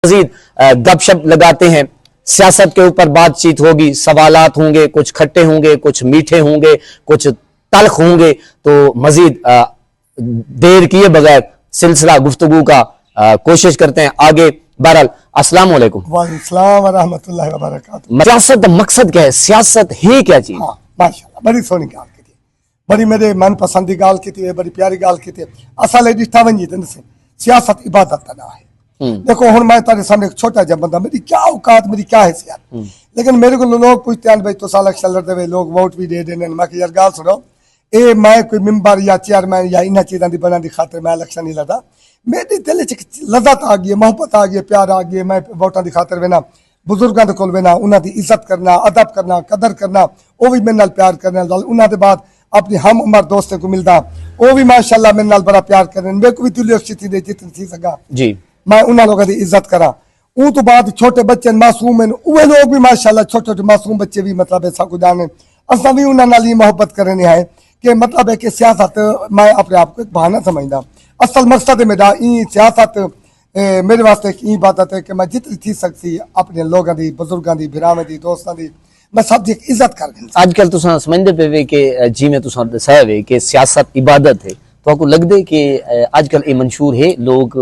मजीद गपशप लगाते हैं। सियासत के ऊपर बातचीत होगी, सवालात होंगे, कुछ खट्टे होंगे, कुछ मीठे होंगे, कुछ तल्ख होंगे। तो मजीद देर किए बगैर सिलसिला गुफ्तगू का कोशिश करते हैं आगे। बहरहाल अस्सलाम वालेकुम। वालेकुम व रहमतुल्लाहि व बरकातुहू। सियासत का मकसद क्या है? सियासत है क्या चीज? हाँ, माशाअल्लाह बड़ी सोहनी गाल की थी, बड़ी मेरे मनपसंद की गाल की थी, बड़ी प्यारी गाल की थी। असल ॾिठा वञे त सियासत इबादत ना है। देखो हुन मैं तेरे सामने एक छोटा जब बंदा, मेरी क्या औकात, मेरी क्या हैसियत, लेकिन मेरे को लोग पूछते हैं भाई तो इलेक्शन लड़ते हुए लोग वोट भी दे देने। मैं यार गाल सुनो, ए मैं कोई मिम्बर या चेयरमैन या इन चीज़ों की बनाने की खातिर मैं इलेक्शन नहीं लड़ा। मेरे दिल च लज़त आ गई, मोहब्बत आ गई, प्यार आ गई। मैं वोटां की खातिर वेना, बुजुर्गों के कोल वेना, उन्होंने इज्जत करना, अदब करना, कदर करना, वो भी मेरे नाल प्यार करने। उन्होंने बाद अपनी हम उम्र दोस्तों को मिलता, वो भी माशाअल्लाह मेरे नाल बड़ा प्यार करने। मेरे को भी तुल्य स्थिति दे जितनी थी सका जी, मैं उन्होंने लोगों की इज्जत करा। उन तो बाद छोटे बच्चे मासूम हैं, वे लोग भी माशाअल्लाह छोटे छोटे मासूम बच्चे भी मतलब ऐसा कुछ जाने। असा भी उन्होंने मोहब्बत करनी है कि मतलब है कि सियासत मैं अपने आप को एक बहाना समझदा। असल मकसद मेरा ई सियासत मेरे वास्ते एक ई बात है कि मैं जितनी थी सकती अपने लोगों की, बुजुर्गों की, भरावां की, दोस्तों की, मैं सब की इज्जत कर। आजकल तुसां समझदे पे कि जी में तुसां दसाया वे कि सियासत इबादत है, तो आपको लगदे कि आजकल ये मंशूर है लोग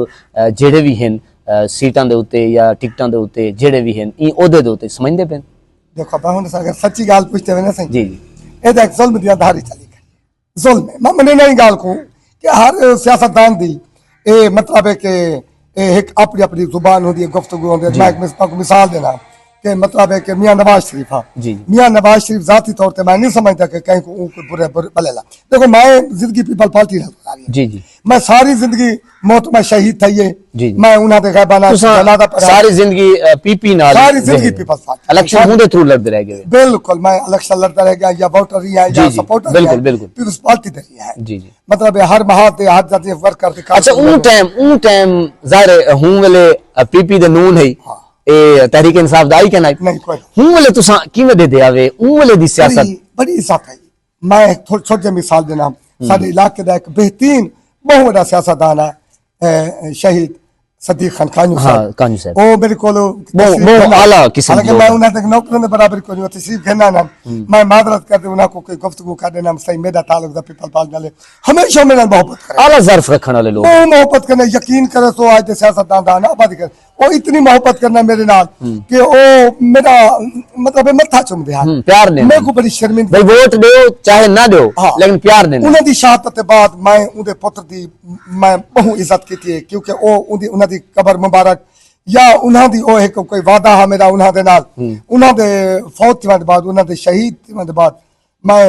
जेड़े भी हैं सीटां दे उत्ते या टिकटां दे उत्ते जेड़े भी हैं ई ओहदे दे उत्ते समझदे पे? देखो मैं हुन अगर सच्ची गाल पूछते हुए ना सही जी ए एक जुल्म दी धारी चली गई। जुल्म मैं मने नहीं गाल को कि हर सियासतदान दी ए मतलब है कि एक अपनी अपनी जुबान होती है, गुफ्तगू होती है। मैं एक मिसाल देना कि मतलब है कि मियाँ नवाज शरीफ, हाँ मियाँ नवाज शरीफ जाती तौर पर मैं नहीं समझता कि कहीं को बुरे बुरे ला। देखो मैं जिंदगी पीपल पार्टी जी जी, मैं सारी जिंदगी मौत में शहीद थी जी, मैं उन्होंने गैबाना सारी जिंदगी पीपी नाल, सारी जिंदगी पीपल्स पार्टी इलेक्शन होंदे थ्रू लड़ते रह गए। बिल्कुल मैं इलेक्शन लड़ता रह गया या वोटर रही है या सपोर्टर बिल्कुल बिल्कुल पीपल्स पार्टी दे रही है। जी जी, मतलब हर महाते हर जाती वर्क करते। अच्छा उन टाइम जाहिर हूं वेले पीपी दे नून है ए तहरीक इंसाफ दा ही कहना नहीं कोई हूं वेले तुसा किवें दे दे आवे उन वेले दी सियासत बड़ी इज्जत है। मैं छोटे मिसाल देना, साडे इलाके दा एक बेहतरीन बहुत बड़ा सियासतदान है शहीद सदीक खान कानू साहब। ओ मेरे को आला किस्म हालांकि मैं उन्हें तक नौकरों के बराबर को नहीं तशरीफ कहना ना, मैं मादरत करते उन्हें को कोई गुफ्तगू कर देना सही। मेरा ताल्लुक दा पीपल पार्टी वाले हमेशा मेरे मोहब्बत करे, आला ज़र्फ रखने वाले लोग मोहब्बत करने यकीन करे तो आज सियासतदान दा ना आबादी करे वो इतनी मोहब्बत करना मेरे नाल कि ओ मेरा मतलब मत्था चुम दे प्यार ने। मेरे को बड़ी शर्मिंदा भाई वोट दो चाहे ना दो लेकिन प्यार देना। उन्हें दी शहादत के बाद मैं उनके पुत्र दी मैं बहुत इज्जत की थी क्योंकि ओ उन्हें दी कबर मुबारक या उन्हां दी ओ एक कोई वादा है मेरा उन्हां दे नाल। उन्हां दे फौत होने के बाद उन्हां दे शहीद होने के बाद मैं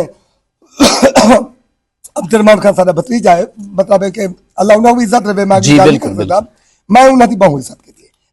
अब्दुर्रहमान खान साहब भतीजा है मतलब है कि अल्लाह उन्हें भी इज्जत रहे। मैं उन्हां दी बहुत इज्जत की।